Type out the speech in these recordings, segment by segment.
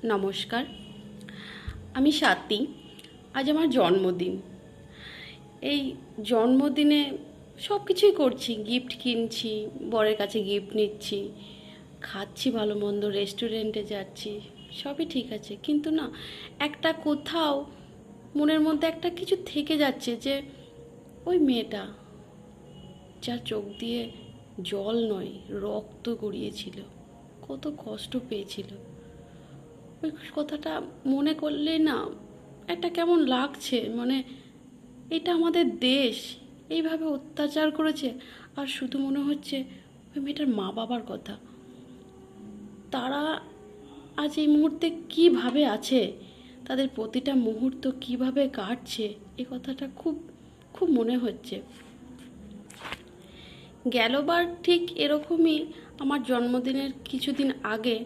নমস্কার, আমি স্বাতী। আজ আমার জন্মদিন। এই জন্মদিনে সব কিছুই করছি, গিফট কিনছি, বরের কাছে গিফট নিচ্ছি, খাচ্ছি ভালো মন্দ, রেস্টুরেন্টে যাচ্ছি, সবই ঠিক আছে। কিন্তু না, একটা কোথাও মনের মধ্যে একটা কিছু থেকে যাচ্ছে যে ওই মেয়েটা যার চোখ দিয়ে জল নয় রক্ত গড়িয়েছিল, কত কষ্ট পেয়েছিল, ওই কথাটা মনে করলেই না একটা কেমন লাগছে। মানে এটা আমাদের দেশ এইভাবে অত্যাচার করেছে, আর শুধু মনে হচ্ছে ওই মেয়েটার মা বাবার কথা। তারা আজ এই মুহূর্তে কীভাবে আছে, তাদের প্রতিটা মুহূর্ত কিভাবে কাটছে, এই কথাটা খুব খুব মনে হচ্ছে। গেলবার ঠিক এরকমই আমার জন্মদিনের কিছুদিন আগে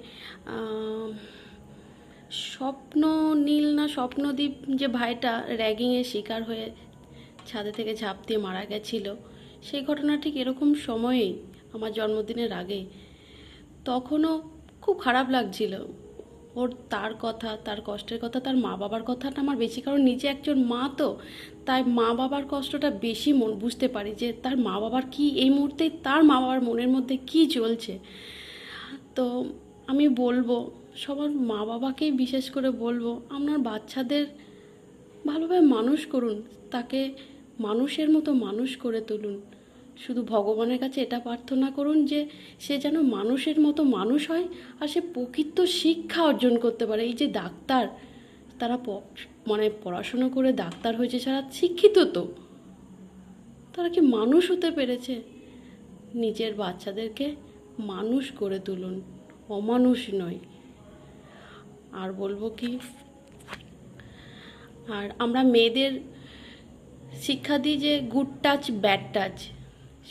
স্বপ্ন নীল না স্বপ্নদীপ যে ভাইটা র্যাগিংয়ের শিকার হয়ে ছাদে থেকে ঝাঁপ দিয়ে মারা গেছিল, সেই ঘটনা ঠিক এরকম সময়েই আমার জন্মদিনের আগে। তখনও খুব খারাপ লাগছিল তার কথা, তার কষ্টের কথা, তার মা বাবার কথাটা আমার বেশি, কারণ নিজে একজন মা তো, তাই মা বাবার কষ্টটা বেশি বুঝতে পারি যে তার মা বাবার কি এই মুহূর্তে, তার মা বাবার মনের মধ্যে কি চলছে। তো আমি বলবো সবার মা বাবাকেই বিশেষ করে বলবো, আপনার বাচ্চাদের ভালোভাবে মানুষ করুন, তাকে মানুষের মতো মানুষ করে তুলুন। শুধু ভগবানের কাছে এটা প্রার্থনা করুন যে সে যেন মানুষের মতো মানুষ হয়, আর সে প্রকৃত শিক্ষা অর্জন করতে পারে। এই যে ডাক্তার, তারা মানে পড়াশুনো করে ডাক্তার হয়েছে, সারা শিক্ষিত তো, তারা কি মানুষ হতে পেরেছে? নিজের বাচ্চাদেরকে মানুষ করে তুলুন, অমানুষ নয়। আর বলবো কি, আর আমরা মেয়েদের শিক্ষা দিই যে গুড টাচ ব্যাড টাচ,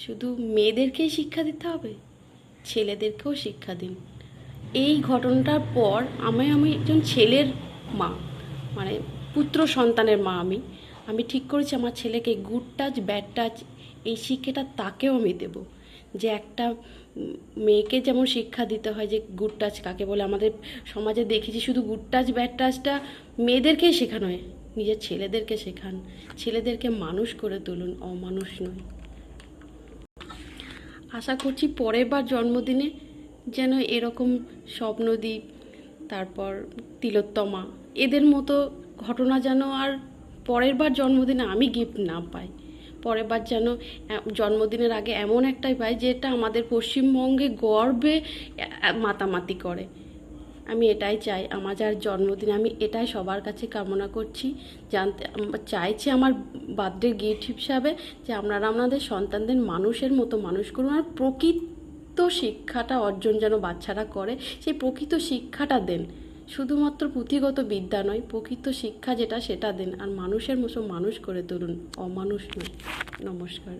শুধু মেয়েদেরকেই শিক্ষা দিতে হবে, ছেলেদেরকেও শিক্ষা দিন। এই ঘটনাটার পর আমি একজন ছেলের মা, মানে পুত্র সন্তানের মা। আমি ঠিক করেছি আমার ছেলেকে গুড টাচ ব্যাড টাচ এই শিক্ষাটা তাকেও আমি দেবো। যে একটা মেয়েকে যেমন শিক্ষা দিতে হয় যে গুড টাচ কাকে বলে, আমাদের সমাজে দেখেছি শুধু গুড টাচ ব্যাড টাচটা মেয়েদেরকেই শেখানো হয়, নিজের ছেলেদেরকে শেখান, ছেলেদেরকে মানুষ করে তুলুন, অমানুষ নয়। আশা করছি পরের বার জন্মদিনে যেন এরকম স্বপ্নদীপ, তারপর তিলোত্তমা, এদের মতো ঘটনা যেন আর পরের বার জন্মদিনে আমি গিফট না পাই। পরের বার যেন জন্মদিনের আগে এমন একটাই পাই যেটা আমাদের পশ্চিমবঙ্গে গর্বে মাতামাতি করে। আমি এটাই চাই আমার যার জন্মদিন, আমি এটাই সবার কাছে কামনা করছি, চাইছি আমার বার্থডে গিফট হিসাবে যে আপনারা আপনাদের সন্তানদের মানুষের মতো মানুষ করুন, আর প্রকৃত শিক্ষাটা অর্জন যেন বাচ্চারা করে, সেই প্রকৃত শিক্ষাটা দেন। শুধুমাত্র পুঁথিগত বিদ্যা নয়, প্রকৃত শিক্ষা যেটা সেটা দেন, আর মানুষের মতো মানুষ করে তুলুন, অমানুষ নয়। নমস্কার।